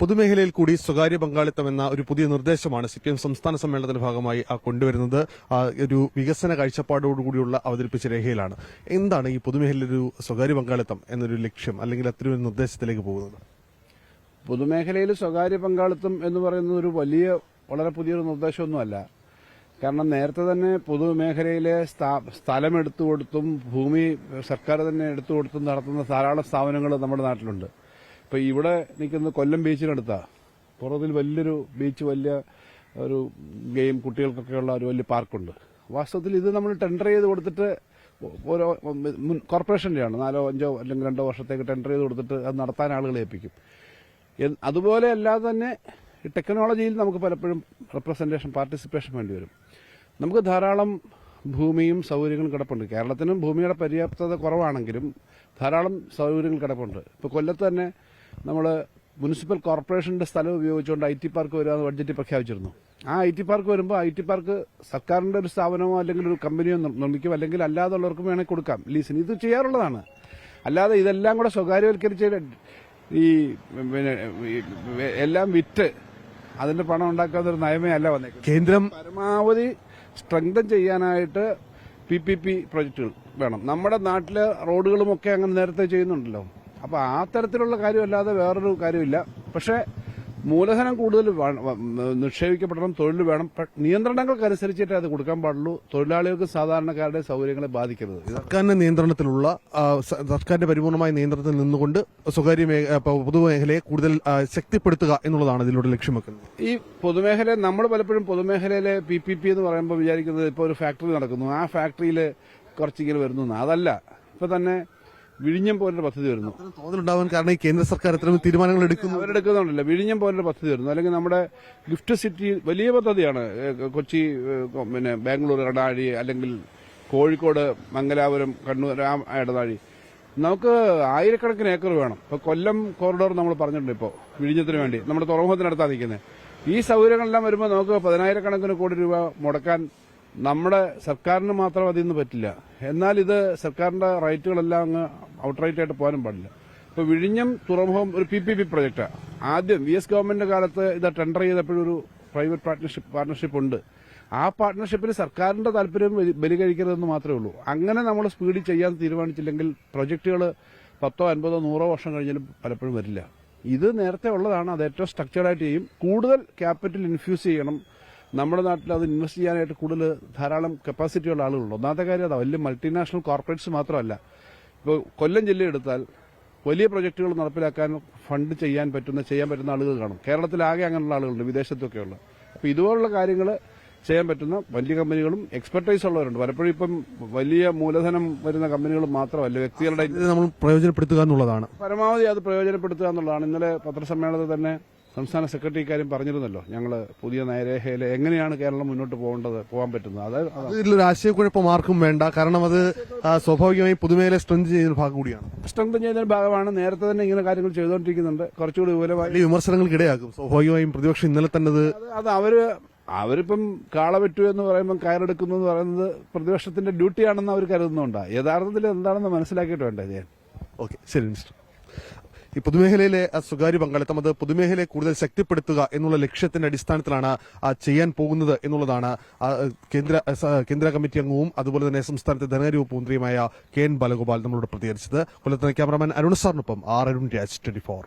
പൊതുമേഖലയിൽ കൂടി സ്വകാര്യ പങ്കാളിത്തം എന്ന ഒരു പുതിയ നിർദ്ദേശമാണ് സിപിഎം സംസ്ഥാന സമ്മേളനത്തിന്റെ ഭാഗമായി കൊണ്ടുവരുന്നത്. ഒരു വികസന കാഴ്ചപ്പാടോടുകൂടിയുള്ള അവതരിപ്പിച്ച രേഖയിലാണ്. എന്താണ് ഈ പൊതുമേഖലയിൽ ഒരു സ്വകാര്യ പങ്കാളിത്തം എന്നൊരു ലക്ഷ്യം അല്ലെങ്കിൽ അത്തരം ഒരു നിർദ്ദേശത്തിലേക്ക് പോകുന്നത്? പൊതുമേഖലയിൽ സ്വകാര്യ പങ്കാളിത്തം എന്ന് പറയുന്നത് ഒരു വളരെ പുതിയൊരു നിർദ്ദേശമൊന്നുമല്ല. കാരണം നേരത്തെ തന്നെ പൊതുമേഖലയിലെ സ്ഥലം എടുത്തുകൊടുത്തും ഭൂമി സർക്കാർ തന്നെ എടുത്തുകൊടുത്തും നടത്തുന്ന ധാരാളം സ്ഥാപനങ്ങൾ നമ്മുടെ നാട്ടിലുണ്ട്. ഇപ്പൊ ഇവിടെ നിൽക്കുന്ന കൊല്ലം ബീച്ചിനടുത്താ പുറത്തിൽ വലിയൊരു ബീച്ച്, വലിയ ഒരു ഗെയിം കുട്ടികൾക്കൊക്കെയുള്ള ഒരു വലിയ പാർക്കുണ്ട്. വാസ്തവത്തിൽ ഇത് നമ്മൾ ടെൻഡർ ചെയ്ത് കൊടുത്തിട്ട് ഓരോ കോർപ്പറേഷന്റെയാണ് 4, 5 അല്ലെങ്കിൽ 2 വർഷത്തേക്ക് ടെൻഡർ ചെയ്ത് കൊടുത്തിട്ട് അത് നടത്താൻ ആളുകളെ ഏൽപ്പിക്കും. അതുപോലെ അല്ലാതെ തന്നെ ടെക്നോളജിയിൽ നമുക്ക് പലപ്പോഴും പാർട്ടിസിപ്പേഷൻ വേണ്ടി വരും. നമുക്ക് ധാരാളം ഭൂമിയും സൗകര്യങ്ങളും കിടപ്പുണ്ട്. കേരളത്തിനും ഭൂമിയുടെ പര്യാപ്തത കുറവാണെങ്കിലും ധാരാളം സൗകര്യങ്ങൾ കിടപ്പുണ്ട്. ഇപ്പോൾ കൊല്ലത്ത് തന്നെ നമ്മൾ മുനിസിപ്പൽ കോർപ്പറേഷന്റെ സ്ഥലം ഉപയോഗിച്ചുകൊണ്ട് IT പാർക്ക് വരുമെന്ന് ബഡ്ജറ്റ് പ്രഖ്യാപിച്ചിരുന്നു. ആ IT പാർക്ക് വരുമ്പോൾ IT പാർക്ക് സർക്കാരിന്റെ ഒരു സ്ഥാപനമോ അല്ലെങ്കിൽ ഒരു കമ്പനിയോ നിർമ്മിക്കും, അല്ലെങ്കിൽ അല്ലാതുള്ളവർക്കും വേണമെങ്കിൽ കൊടുക്കാം ലീസിന്. ഇത് ചെയ്യാറുള്ളതാണ്. അല്ലാതെ ഇതെല്ലാം കൂടെ സ്വകാര്യവൽക്കരിച്ച് ഈ എല്ലാം വിറ്റ് അതിന്റെ പണം ഉണ്ടാക്കാത്ത ഒരു നയമേ അല്ല വന്നേക്കുന്നത്. കേന്ദ്രം പരമാവധി സ്ട്രെങ്തൻ ചെയ്യാനായിട്ട് PPP പ്രൊജക്ടുകൾ വേണം. നമ്മുടെ നാട്ടിലെ റോഡുകളുമൊക്കെ അങ്ങനെ നേരത്തെ ചെയ്യുന്നുണ്ടല്ലോ. അപ്പൊ ആ തരത്തിലുള്ള കാര്യമല്ലാതെ വേറൊരു കാര്യമില്ല. പക്ഷെ മൂലധനം കൂടുതൽ നിക്ഷേപിക്കപ്പെടണം, തൊഴിൽ വേണം. നിയന്ത്രണങ്ങൾക്കനുസരിച്ചിട്ടേ അത് കൊടുക്കാൻ പാടുള്ളൂ. തൊഴിലാളികൾക്ക് സാധാരണക്കാരുടെ സൗകര്യങ്ങളെ ബാധിക്കരുത്. സർക്കാരിന്റെ നിയന്ത്രണത്തിലുള്ള സർക്കാരിന്റെ പരിപൂർണമായ നിയന്ത്രണത്തിൽ നിന്നുകൊണ്ട് സ്വകാര്യ പൊതുമേഖലയെ കൂടുതൽ ശക്തിപ്പെടുത്തുക എന്നുള്ളതാണ് ഇതിലൂടെ ലക്ഷ്യം വെക്കുന്നത്. ഈ പൊതുമേഖല നമ്മൾ പലപ്പോഴും പൊതുമേഖലയിലെ PPP എന്ന് പറയുമ്പോൾ വിചാരിക്കുന്നത് ഇപ്പോൾ ഒരു ഫാക്ടറി നടക്കുന്നു, ആ ഫാക്ടറിയിൽ കുറച്ചിങ്ങനെ വരുന്നു. അതല്ല. ഇപ്പൊ തന്നെ വിഴിഞ്ഞം പോലൊരു പദ്ധതി വരുന്നു. തോന്നലുണ്ടാവാൻ കാരണം ഈ കേന്ദ്ര സർക്കാർ ഇത്തരം തീരുമാനങ്ങൾ അവരെടുക്കുന്നുണ്ടല്ലോ. വിഴിഞ്ഞം പോലൊരു പദ്ധതി വരുന്നു. അല്ലെങ്കിൽ നമ്മുടെ ഗിഫ്റ്റ് സിറ്റി വലിയ പദ്ധതിയാണ്. കൊച്ചി, പിന്നെ ബാംഗ്ലൂർ ഇടനാഴി, അല്ലെങ്കിൽ കോഴിക്കോട്, മംഗലാപുരം, കണ്ണൂർ ഇടനാഴി. നമുക്ക് ആയിരക്കണക്കിന് ഏക്കർ വേണം. ഇപ്പൊ കൊല്ലം കോറിഡോർ നമ്മൾ പറഞ്ഞിട്ടുണ്ട്. ഇപ്പോൾ വിഴിഞ്ഞത്തിന് വേണ്ടി നമ്മുടെ തുറമുഖത്തിനടുത്താണ് നിൽക്കുന്നത്. ഈ സൗകര്യങ്ങളെല്ലാം വരുമ്പോൾ നമുക്ക് 10,000 കോടി രൂപ മുടക്കാൻ നമ്മുടെ സർക്കാരിന് മാത്രം അതിൽ നിന്ന് പറ്റില്ല. എന്നാൽ ഇത് സർക്കാരിന്റെ റൈറ്റുകളെല്ലാം അങ്ങ് ഔട്ട്റൈറ്റായിട്ട് പോകാനും പാടില്ല. ഇപ്പൊ വിഴിഞ്ഞം തുറമുഖം ഒരു PPP പ്രൊജക്റ്റാണ്. ആദ്യം VS ഗവൺമെന്റിന്റെ കാലത്ത് ഇത് ടെൻഡർ ചെയ്തപ്പോഴും ഒരു പ്രൈവറ്റ് പാർട്ണർഷിപ്പ് ഉണ്ട്. ആ പാർട്ണർഷിപ്പിന് സർക്കാരിന്റെ താല്പര്യം ബലി കഴിക്കരുതെന്ന് മാത്രമേ ഉള്ളൂ. അങ്ങനെ നമ്മൾ സ്പീഡിൽ ചെയ്യാൻ തീരുമാനിച്ചില്ലെങ്കിൽ പ്രൊജക്ടുകൾ 10, 50, 100 വർഷം കഴിഞ്ഞാലും പലപ്പോഴും വരില്ല. ഇത് നേരത്തെ ഉള്ളതാണ്. അത് ഏറ്റവും സ്ട്രക്ചേർഡായിട്ട് ചെയ്യും. കൂടുതൽ ക്യാപിറ്റൽ ഇൻഫ്യൂസ് ചെയ്യണം. നമ്മുടെ നാട്ടിൽ അത് ഇൻവെസ്റ്റ് ചെയ്യാനായിട്ട് കൂടുതൽ ധാരാളം കപ്പാസിറ്റിയുള്ള ആളുകളുണ്ട്. ഒന്നാമത്തെ കാര്യം അതാ. വലിയ മൾട്ടിനാഷണൽ കോർപ്പറേറ്റ്സ് മാത്രമല്ല. ഇപ്പോൾ കൊല്ലം ജില്ല എടുത്താൽ വലിയ പ്രൊജക്ടുകൾ നടപ്പിലാക്കാൻ ഫണ്ട് ചെയ്യാൻ പറ്റുന്ന ആളുകൾ കാണും. കേരളത്തിലാകെ അങ്ങനെയുള്ള ആളുകളുണ്ട്, വിദേശത്തൊക്കെയുള്ള. അപ്പോൾ ഇതുപോലുള്ള കാര്യങ്ങൾ ചെയ്യാൻ പറ്റുന്ന വലിയ കമ്പനികളും എക്സ്പെർട്ടൈസ് ഉള്ളവരുണ്ട്. പലപ്പോഴും ഇപ്പം വലിയ മൂലധനം വരുന്ന കമ്പനികൾ മാത്രമല്ല, വ്യക്തികളുടെ നമ്മൾ പ്രയോജനപ്പെടുത്തുക എന്നുള്ളതാണ്. പരമാവധി അത് പ്രയോജനപ്പെടുത്തുക എന്നുള്ളതാണ്. ഇന്നലെ പത്രസമ്മേളനത്തിൽ തന്നെ സംസ്ഥാന സെക്രട്ടറി ഇക്കാര്യം പറഞ്ഞിരുന്നല്ലോ. ഞങ്ങൾ പുതിയ നയരേഖയിൽ എങ്ങനെയാണ് കേരളം മുന്നോട്ട് പോകാൻ പറ്റുന്നത്. അതായത് ഇതിലൊരു ആശയക്കുഴപ്പം ആർക്കും വേണ്ട. കാരണം അത് സ്വാഭാവികമായി പൊതുമേഖല സ്ട്രെങ്ത് ചെയ്യുന്ന ഭാഗം കൂടിയാണ്. സ്ട്രെങ്ത് ചെയ്യുന്ന ഭാഗമാണ്. നേരത്തെ തന്നെ ഇങ്ങനെ കാര്യങ്ങൾ ചെയ്തുകൊണ്ടിരിക്കുന്നുണ്ട്. കുറച്ചുകൂടി വിപുലമായി വിമർശനങ്ങൾക്കിടയാക്കും. സ്വാഭാവികമായും പ്രതിപക്ഷം ഇന്നലെ തന്നെ അത് അവരിപ്പം കാള പറ്റൂ എന്ന് പറയുമ്പോൾ കയറെടുക്കുന്നു എന്ന് പറയുന്നത് പ്രതിപക്ഷത്തിന്റെ ഡ്യൂട്ടിയാണെന്ന് അവർ കരുതുന്നുണ്ടാ. യഥാർത്ഥത്തിൽ എന്താണെന്ന് മനസ്സിലാക്കിയിട്ട് വേണ്ടേ ചെയ്യാൻ. ഓക്കെ, ശരി മിസ്റ്റർ. ഈ പൊതുമേഖലയിലെ സ്വകാര്യ പങ്കാളിത്തം അത് പൊതുമേഖലയെ കൂടുതൽ ശക്തിപ്പെടുത്തുക എന്നുള്ള ലക്ഷ്യത്തിന്റെ അടിസ്ഥാനത്തിലാണ് ചെയ്യാൻ പോകുന്നത് എന്നുള്ളതാണ് കേന്ദ്ര കമ്മിറ്റി അംഗവും അതുപോലെ തന്നെ സംസ്ഥാനത്തെ ധനകാര്യ വകുപ്പ് മന്ത്രിയുമായ KN ബാലഗോപാൽ നമ്മളോട് പ്രതികരിച്ചത്. കൊല്ലത്ത് ക്യാമറാമാൻ അരുൺ സാറിനൊപ്പം അരുൺ രാജ്, 24.